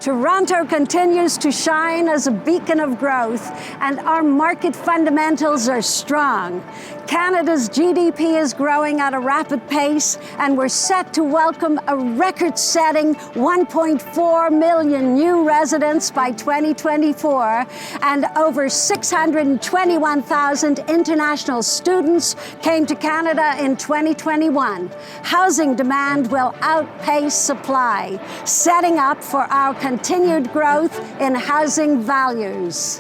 Toronto continues to shine as a beacon of growth, and our market fundamentals are strong. Canada's GDP is growing at a rapid pace, and we're set to welcome a record-setting 1.4 million new residents by 2024, and over 621,000 international students came to Canada in 2021. Housing demand will outpace supply, setting up for our continued growth in housing values.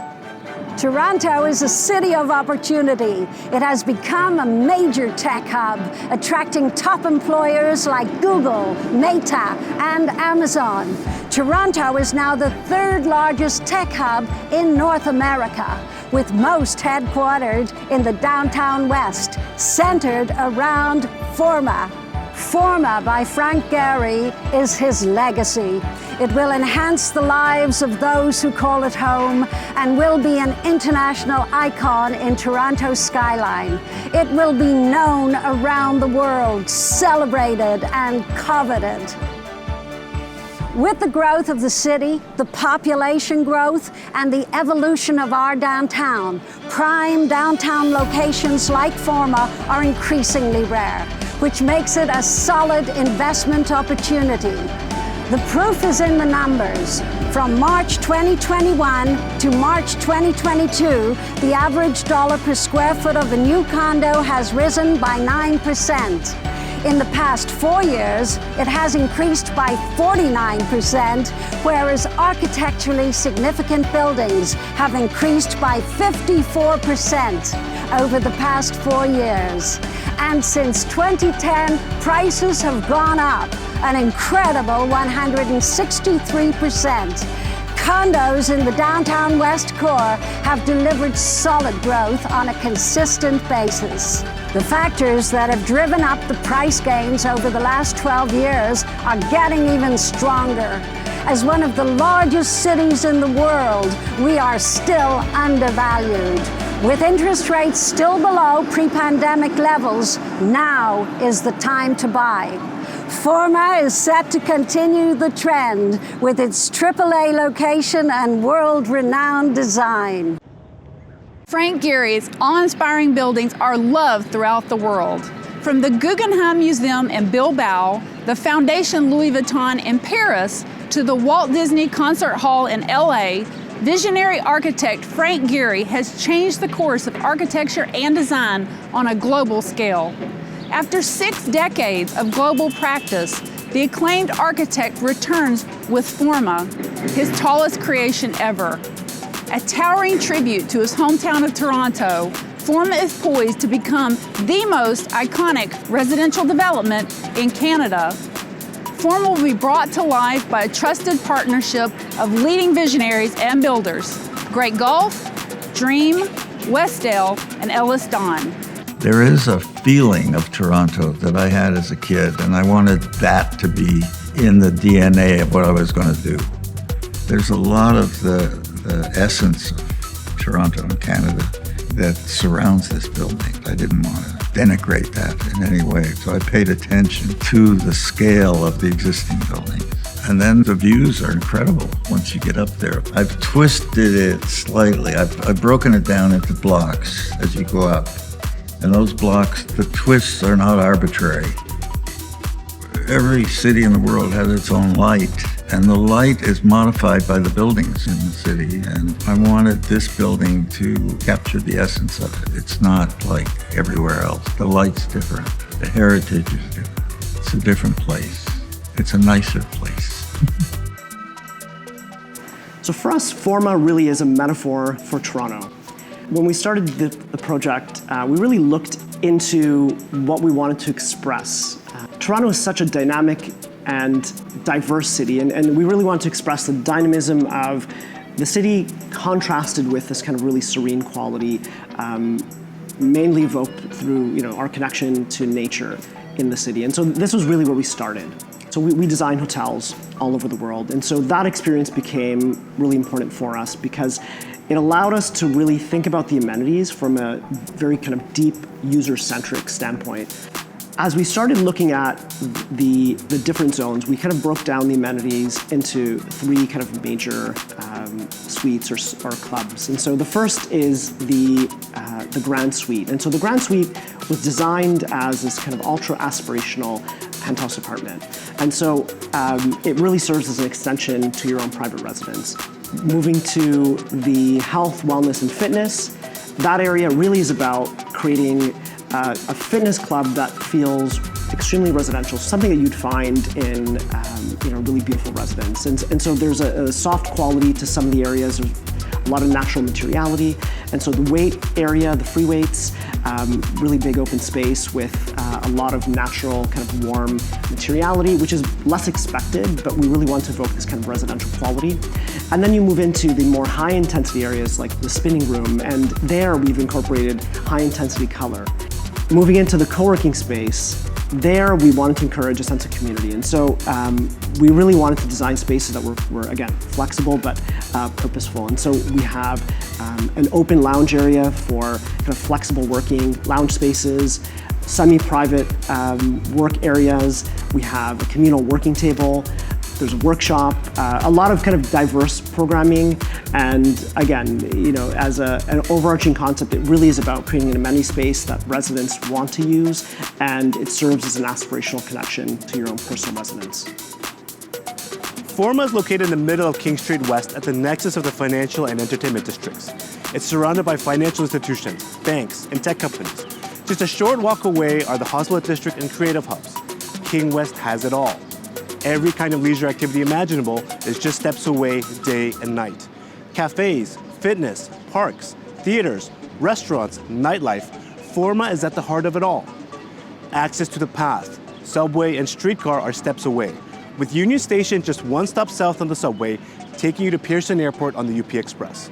Toronto is a city of opportunity. It has become a major tech hub, attracting top employers like Google, Meta, and Amazon. Toronto is now the third largest tech hub in North America, with most headquartered in the downtown west, centered around Forma. Forma by Frank Gehry is his legacy. It will enhance the lives of those who call it home and will be an international icon in Toronto's skyline. It will be known around the world, celebrated and coveted. With the growth of the city, the population growth, and the evolution of our downtown, prime downtown locations like Forma are increasingly rare, which makes it a solid investment opportunity. The proof is in the numbers. From March 2021 to March 2022, the average dollar per square foot of a new condo has risen by 9%. In the past 4 years, it has increased by 49%, whereas architecturally significant buildings have increased by 54% over the past 4 years. And since 2010, prices have gone up an incredible 163%. Condos in the downtown West Core have delivered solid growth on a consistent basis. The factors that have driven up the price gains over the last 12 years are getting even stronger. As one of the largest cities in the world, we are still undervalued. With interest rates still below pre-pandemic levels, now is the time to buy. Forma is set to continue the trend with its AAA location and world-renowned design. Frank Gehry's awe-inspiring buildings are loved throughout the world. From the Guggenheim Museum in Bilbao, the Foundation Louis Vuitton in Paris, to the Walt Disney Concert Hall in LA, visionary architect Frank Gehry has changed the course of architecture and design on a global scale. After 6 decades of global practice, the acclaimed architect returns with Forma, his tallest creation ever. A towering tribute to his hometown of Toronto, Forma is poised to become the most iconic residential development in Canada. Forma will be brought to life by a trusted partnership of leading visionaries and builders, Great Gulf, Dream, Westdale, and Ellis Don. There is a feeling of Toronto that I had as a kid, and I wanted that to be in the DNA of what I was going to do. There's a lot of the essence of Toronto and Canada that surrounds this building. I didn't want to denigrate that in any way, so I paid attention to the scale of the existing building. And then the views are incredible once you get up there. I've twisted it slightly. I've broken it down into blocks as you go up. And those blocks, the twists are not arbitrary. Every city in the world has its own light, and the light is modified by the buildings in the city. And I wanted this building to capture the essence of it. It's not like everywhere else. The light's different. The heritage is different. It's a different place. It's a nicer place. So for us, Forma really is a metaphor for Toronto. When we started the project, we really looked into what we wanted to express. Toronto is such a dynamic and diverse city, and we really wanted to express the dynamism of the city contrasted with this kind of really serene quality, mainly evoked through our connection to nature in the city. And so this was really where we started. So we design hotels all over the world, and so that experience became really important for us because it allowed us to really think about the amenities from a very kind of deep user-centric standpoint. As we started looking at the different zones, we kind of broke down the amenities into three kind of major suites or clubs. And so the first is the Grand Suite. And so the Grand Suite was designed as this kind of ultra aspirational penthouse apartment. And so it really serves as an extension to your own private residence. Moving to the health, wellness, and fitness, that area really is about creating a fitness club that feels extremely residential, something that you'd find in really beautiful residence. And so there's a soft quality to some of the areas. There's a lot of natural materiality. And so the weight area, the free weights, really big open space with a lot of natural kind of warm materiality, which is less expected, but we really want to evoke this kind of residential quality. And then you move into the more high intensity areas like the spinning room, and there we've incorporated high intensity color. Moving into the co-working space, there we wanted to encourage a sense of community. And so we really wanted to design spaces that were again, flexible but purposeful. And so we have an open lounge area for kind of flexible working lounge spaces, semi-private work areas. We have a communal working table. There's a workshop, a lot of kind of diverse programming. And again, as an overarching concept, it really is about creating an amenity space that residents want to use, and it serves as an aspirational connection to your own personal residence. Forma is located in the middle of King Street West at the nexus of the financial and entertainment districts. It's surrounded by financial institutions, banks, and tech companies. Just a short walk away are the hospitality district and creative hubs. King West has it all. Every kind of leisure activity imaginable is just steps away day and night. Cafes, fitness, parks, theaters, restaurants, nightlife, Forma is at the heart of it all. Access to the path, subway, and streetcar are steps away, with Union Station just one stop south on the subway, taking you to Pearson Airport on the UP Express.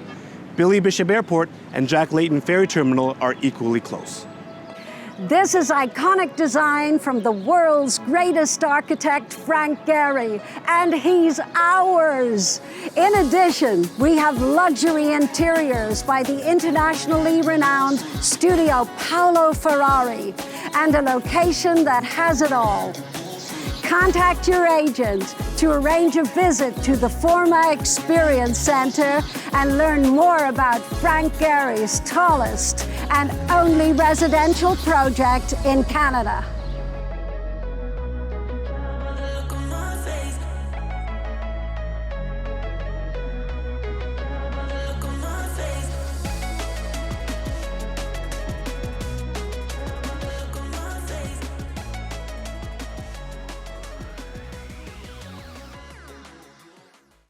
Billy Bishop Airport and Jack Layton Ferry Terminal are equally close. This is iconic design from the world's greatest architect, Frank Gehry, and he's ours. In addition, we have luxury interiors by the internationally renowned studio Paolo Ferrari, and a location that has it all. Contact your agent to arrange a visit to the Forma Experience Center and learn more about Frank Gehry's tallest and only residential project in Canada.